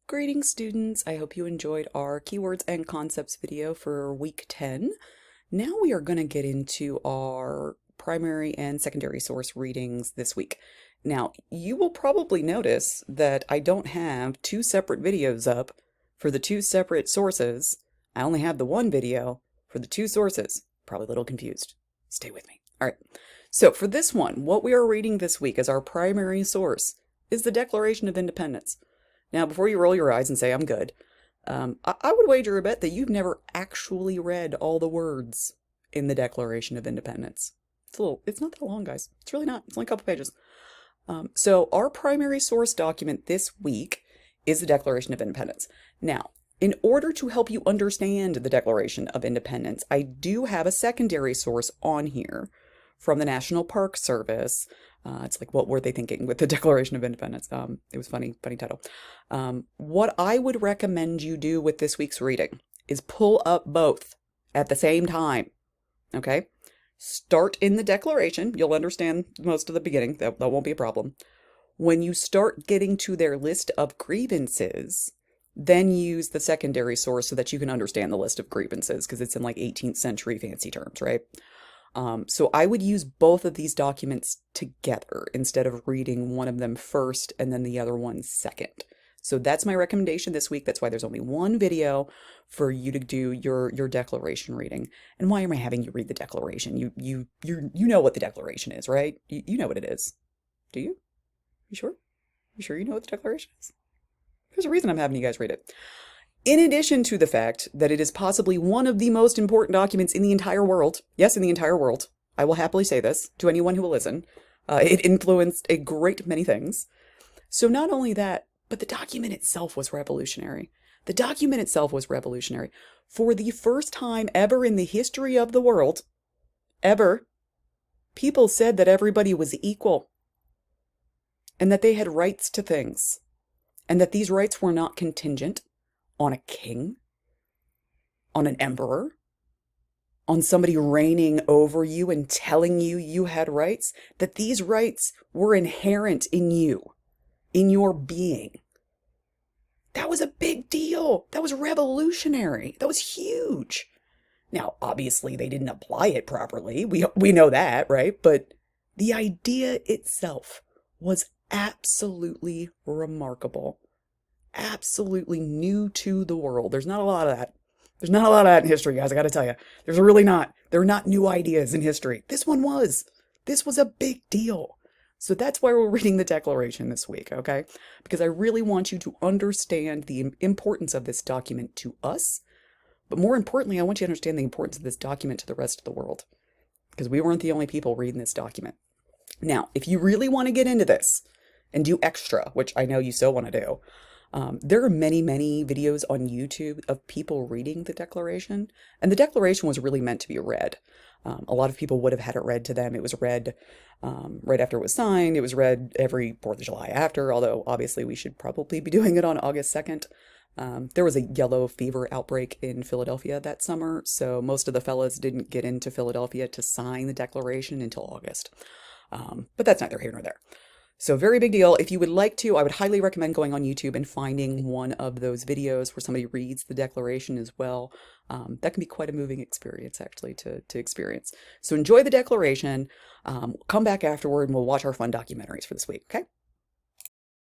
Greetings, students. I hope you enjoyed our keywords and concepts video for week 10. Now we are going to get into our primary and secondary source readings this week. Now, you will probably notice that I don't have two separate videos up for the two separate sources. I only have the one video for the two sources. Probably a little confused. Stay with me. All right. So for this one, what we are reading this week as our primary source is the Declaration of Independence. Now, before you roll your eyes and say I'm good, I would wager a bet that you've never actually read all the words in the Declaration of Independence. It's not that long, guys. It's really not. It's only a couple pages. So our primary source document this week is the Declaration of Independence. Now, in order to help you understand the Declaration of Independence, I do have a secondary source on here from the National Park Service. It's like, what were they thinking with the Declaration of Independence? It was funny title. What I would recommend you do with this week's reading is pull up both at the same time. Okay? Start in the Declaration. You'll understand most of the beginning. That won't be a problem. When you start getting to their list of grievances, then use the secondary source so that you can understand the list of grievances, because it's in like 18th century fancy terms, right? So I would use both of these documents together instead of reading one of them first and then the other one second. So that's my recommendation this week. That's why there's only one video for you to do your declaration reading. And why am I having you read the Declaration? You know what the Declaration is, right? You know what it is. Do you? You sure? You sure you know what the Declaration is? There's a reason I'm having you guys read it. In addition to the fact that it is possibly one of the most important documents in the entire world, yes, in the entire world, I will happily say this to anyone who will listen, it influenced a great many things. So not only that, but the document itself was revolutionary. The document itself was revolutionary. For the first time ever in the history of the world, ever, people said that everybody was equal and that they had rights to things and that these rights were not contingent on a king, on an emperor, on somebody reigning over you and telling you you had rights, that these rights were inherent in you, in your being. That was a big deal. That was revolutionary. That was huge. Now, obviously, they didn't apply it properly. We know that, right? But the idea itself was absolutely remarkable. Absolutely new to the world. There's not a lot of that. There's not a lot of that in history, guys. I got to tell you, there's really not. There are not new ideas in history. This one was. This was a big deal. So that's why we're reading the Declaration this week, okay? Because I really want you to understand the importance of this document to us. But more importantly, I want you to understand the importance of this document to the rest of the world. Because we weren't the only people reading this document. Now, if you really want to get into this and do extra, which I know you so want to do, there are many videos on YouTube of people reading the Declaration, and the Declaration was really meant to be read. A lot of people would have had it read to them. It was read right after it was signed. It was read every 4th of July after, although obviously we should probably be doing it on August 2nd. There was a yellow fever outbreak in Philadelphia that summer, so most of the fellas didn't get into Philadelphia to sign the Declaration until August. But that's neither here nor there. So very big deal. If you would like to, I would highly recommend going on YouTube and finding one of those videos where somebody reads the Declaration as well. That can be quite a moving experience, actually, to experience. So enjoy the Declaration. Come back afterward and we'll watch our fun documentaries for this week, okay?